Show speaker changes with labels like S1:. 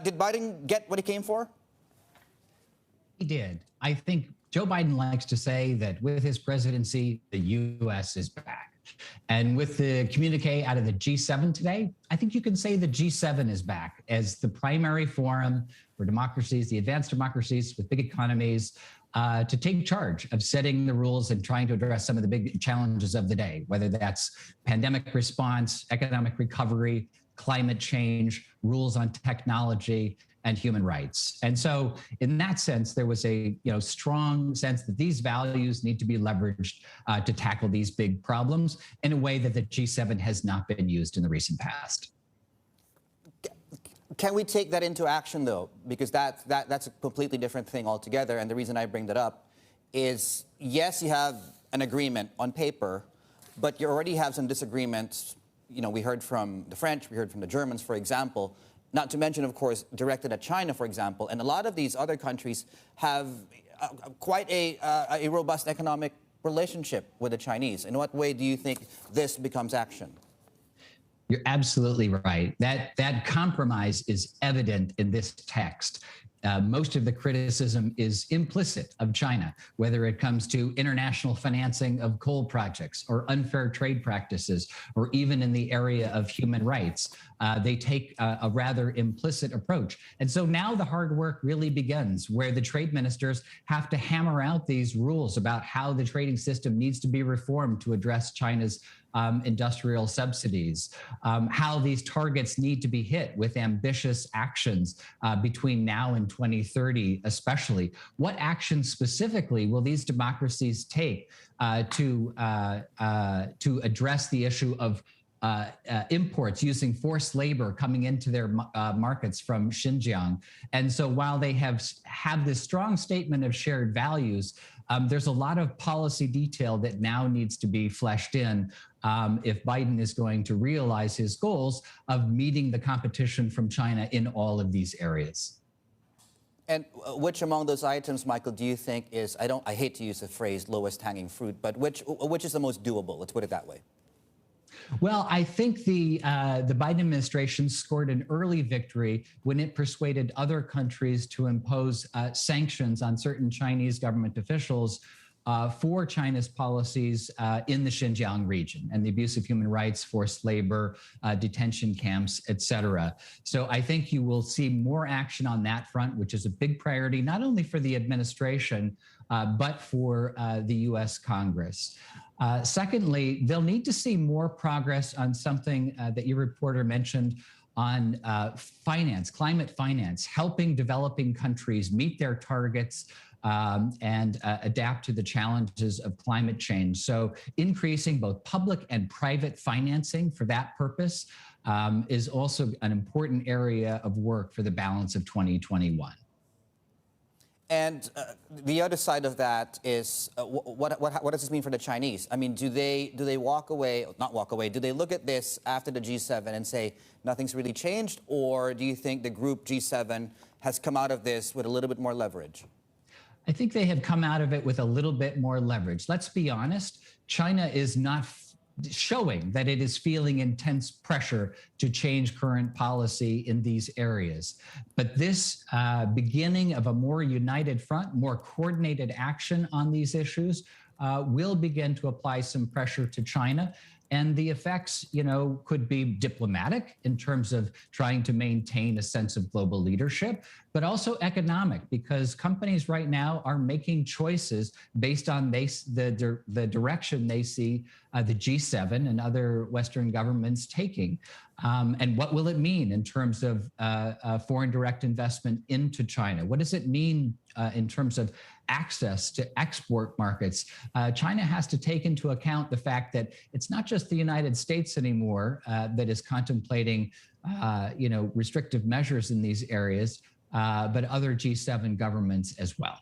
S1: Did Biden get what he came for?
S2: He did. I think Joe Biden likes to say that with his presidency, the U.S. is back. And with the communique out of the G7 today, I think you can say the G7 is back as the primary forum for democracies, the advanced democracies with big economies, to take charge of setting the rules and trying to address some of the big challenges of the day, whether that's pandemic response, economic recovery, climate change, rules on technology, and human rights. And so in that sense, there was a strong sense that these values need to be leveraged to tackle these big problems in a way that the G7 has not been used in the recent past.
S1: Can we take that into action, though? Because that's a completely different thing altogether. And the reason I bring that up is, yes, you have an agreement on paper, but you already have some disagreements. We heard from the French, we heard from the Germans, for example, not to mention, of course, directed at China, for example. And a lot of these other countries have quite a robust economic relationship with the Chinese. In what way do you think this becomes action?
S2: You're absolutely right. That compromise is evident in this text. Most of the criticism is implicit of China, whether it comes to international financing of coal projects or unfair trade practices, or even in the area of human rights. They take a rather implicit approach. And so now the hard work really begins, where the trade ministers have to hammer out these rules about how the trading system needs to be reformed to address China's industrial subsidies, how these targets need to be hit with ambitious actions between now and 2030, especially. What actions specifically will these democracies take to address the issue of imports using forced labor coming into their markets from Xinjiang? And so while they have this strong statement of shared values, there's a lot of policy detail that now needs to be fleshed in if Biden is going to realize his goals of meeting the competition from China in all of these areas.
S1: And which among those items, Michael, do you think is, I hate to use the phrase lowest hanging fruit, but which is the most doable? Let's put it that way.
S2: Well, I think the Biden administration scored an early victory when it persuaded other countries to impose sanctions on certain Chinese government officials for China's policies in the Xinjiang region and the abuse of human rights, forced labor, detention camps, et cetera. So I think you will see more action on that front, which is a big priority, not only for the administration, but for the U.S. Congress. Secondly, they'll need to see more progress on something that your reporter mentioned on finance, climate finance, helping developing countries meet their targets and adapt to the challenges of climate change. So increasing both public and private financing for that purpose is also an important area of work for the balance of 2021.
S1: And the other side of that is, what does this mean for the Chinese? I mean, do they walk away, not walk away, do they look at this after the G7 and say nothing's really changed? Or do you think the group G7 has come out of this with a little bit more leverage?
S2: I think they have come out of it with a little bit more leverage. Let's be honest, China is not showing that it is feeling intense pressure to change current policy in these areas. But this beginning of a more united front, more coordinated action on these issues will begin to apply some pressure to China. And the effects, could be diplomatic in terms of trying to maintain a sense of global leadership, but also economic, because companies right now are making choices based on the direction they see the G7 and other Western governments taking. And what will it mean in terms of foreign direct investment into China? What does it mean in terms of access to export markets? China has to take into account the fact that it's not just the United States anymore that is contemplating, restrictive measures in these areas, but other G7 governments as well.